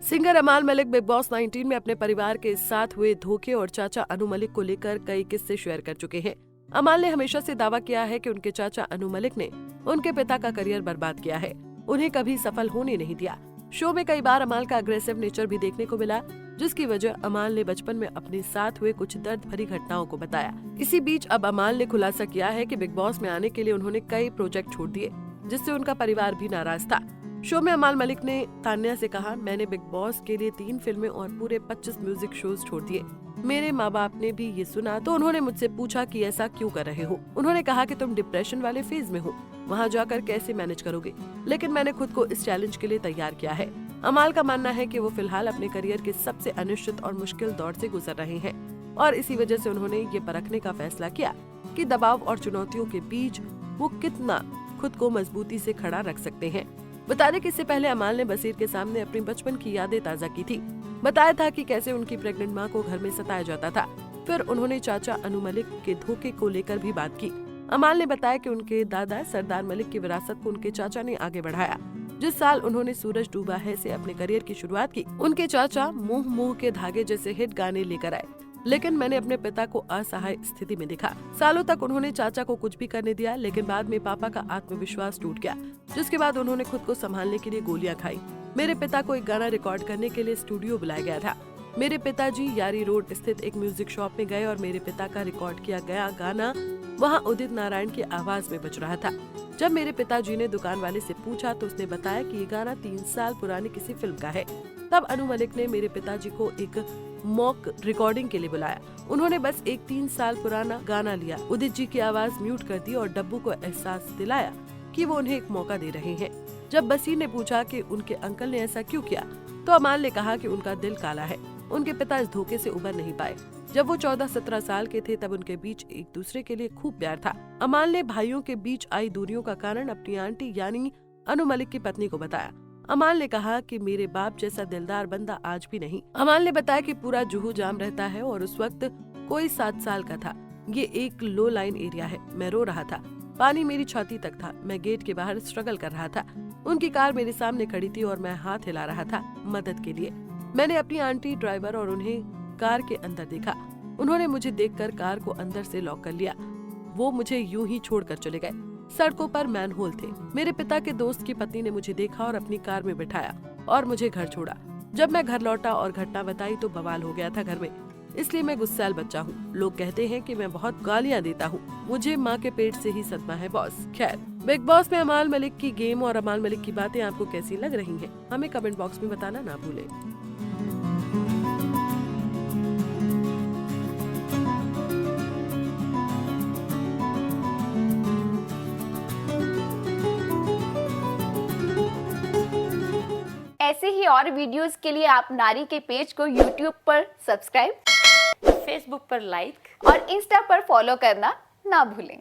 Singer अमाल Malik big boss 19 में अपने परिवार के साथ हुए धोखे और चाचा अनु मलिक को लेकर कई किस्से शेयर कर चुके हैं। अमाल ने हमेशा से दावा किया है कि उनके चाचा अनु मलिक ने उनके पिता का करियर बर्बाद किया है, उन्हें कभी सफल होने नहीं दिया। शो में कई बार अमाल का अग्रेसिव नेचर भी देखने को मिला, जिसकी वजह अमाल ने बचपन में अपने साथ हुए कुछ दर्द भरी घटनाओं को बताया। इसी बीच अब अमाल ने खुलासा किया है कि बिग बॉस में आने के लिए उन्होंने कई प्रोजेक्ट छोड़ दिए, जिससे उनका परिवार भी नाराज था। शो में अमाल मलिक ने तान्या से कहा, मैंने बिग बॉस के लिए 3 फिल्में और पूरे 25 म्यूजिक शोज छोड़ दिए। मेरे माँ बाप ने भी ये सुना तो उन्होंने मुझसे पूछा कि ऐसा क्यों कर रहे हो। उन्होंने कहा कि तुम डिप्रेशन वाले फेज में हो, वहाँ जाकर कैसे मैनेज करोगे, लेकिन मैंने खुद को इस चैलेंज के लिए तैयार किया है। अमाल का मानना है कि वो फिलहाल अपने करियर के सबसे अनिश्चित और मुश्किल दौर से गुजर रहे हैं और इसी वजह से उन्होंने ये परखने का फैसला किया कि दबाव और चुनौतियों के बीच वो कितना खुद को मजबूती से खड़ा रख सकते हैं। बता दें कि इससे पहले अमाल ने बसीर के सामने अपनी बचपन की यादें ताज़ा की थी। बताया था कि कैसे उनकी प्रेग्नेंट मां को घर में सताया जाता था। फिर उन्होंने चाचा अनु मलिक के धोखे को लेकर भी बात की। अमाल ने बताया कि उनके दादा सरदार मलिक की विरासत को उनके चाचा ने आगे बढ़ाया। जिस साल उन्होंने सूरज डूबा है से अपने करियर की शुरुआत की, उनके चाचा मुंह मुंह के धागे जैसे हिट गाने लेकर आए, लेकिन मैंने अपने पिता को असहाय स्थिति में देखा। सालों तक उन्होंने चाचा को कुछ भी करने दिया, लेकिन बाद में पापा का आत्मविश्वास टूट गया, जिसके बाद उन्होंने खुद को संभालने के लिए गोलियां खाई। मेरे पिता को एक गाना रिकॉर्ड करने के लिए स्टूडियो बुलाया गया था। मेरे पिताजी यारी रोड स्थित एक म्यूजिक शॉप में गए और मेरे पिता का रिकॉर्ड किया गया गाना वहां उदित नारायण की आवाज में बज रहा था। जब मेरे पिताजी ने दुकान वाले से पूछा तो उसने बताया कि ये गाना 3 साल पुरानी किसी फिल्म का है। तब अनु मलिक ने मेरे पिताजी को एक मॉक रिकॉर्डिंग के लिए बुलाया। उन्होंने बस एक 3 साल पुराना गाना लिया, उदित जी की आवाज म्यूट कर दी और डब्बू को एहसास दिलाया कि वो उन्हें एक मौका दे रहे हैं। जब बसीर ने पूछा कि उनके अंकल ने ऐसा क्यों किया, तो अमाल ने कहा कि उनका दिल काला है, उनके पिता इस धोखे से उबर नहीं पाए। जब वो 14-17 साल के थे तब उनके बीच एक दूसरे के लिए खूब प्यार था। अमाल ने भाइयों के बीच आई दूरियों का कारण अपनी आंटी यानी अनु मलिक की पत्नी को बताया। अमाल ने कहा कि मेरे बाप जैसा दिलदार बंदा आज भी नहीं। अमाल ने बताया कि पूरा जुहू जाम रहता है और उस वक्त कोई 7 साल का था। ये एक लो लाइन एरिया है। मैं रो रहा था, पानी मेरी छाती तक था। मैं गेट के बाहर स्ट्रगल कर रहा था। उनकी कार मेरे सामने खड़ी थी और मैं हाथ हिला रहा था मदद के लिए। मैंने अपनी आंटी, ड्राइवर और उन्हें कार के अंदर देखा। उन्होंने मुझे देखकर कार को अंदर से लॉक कर लिया। वो मुझे यूं ही छोड़कर चले गए। सड़कों पर मैनहोल थे। मेरे पिता के दोस्त की पत्नी ने मुझे देखा और अपनी कार में बिठाया और मुझे घर छोड़ा। जब मैं घर लौटा और घटना बताई तो बवाल हो गया था घर में, इसलिए मैं गुस्सैल बच्चा हूँ। लोग कहते हैं कि मैं बहुत गालियाँ देता हूँ। मुझे माँ के पेट से ही सदमा है बॉस। खैर, बिग बॉस में अमाल मलिक की गेम और अमाल मलिक की बातें आपको कैसी लग रही हैं? हमें कमेंट बॉक्स में बताना ना भूलें। ऐसे ही और वीडियोस के लिए आप नारी के पेज को YouTube पर सब्सक्राइब, फेसबुक पर लाइक और इंस्टा पर फॉलो करना ना भूलें।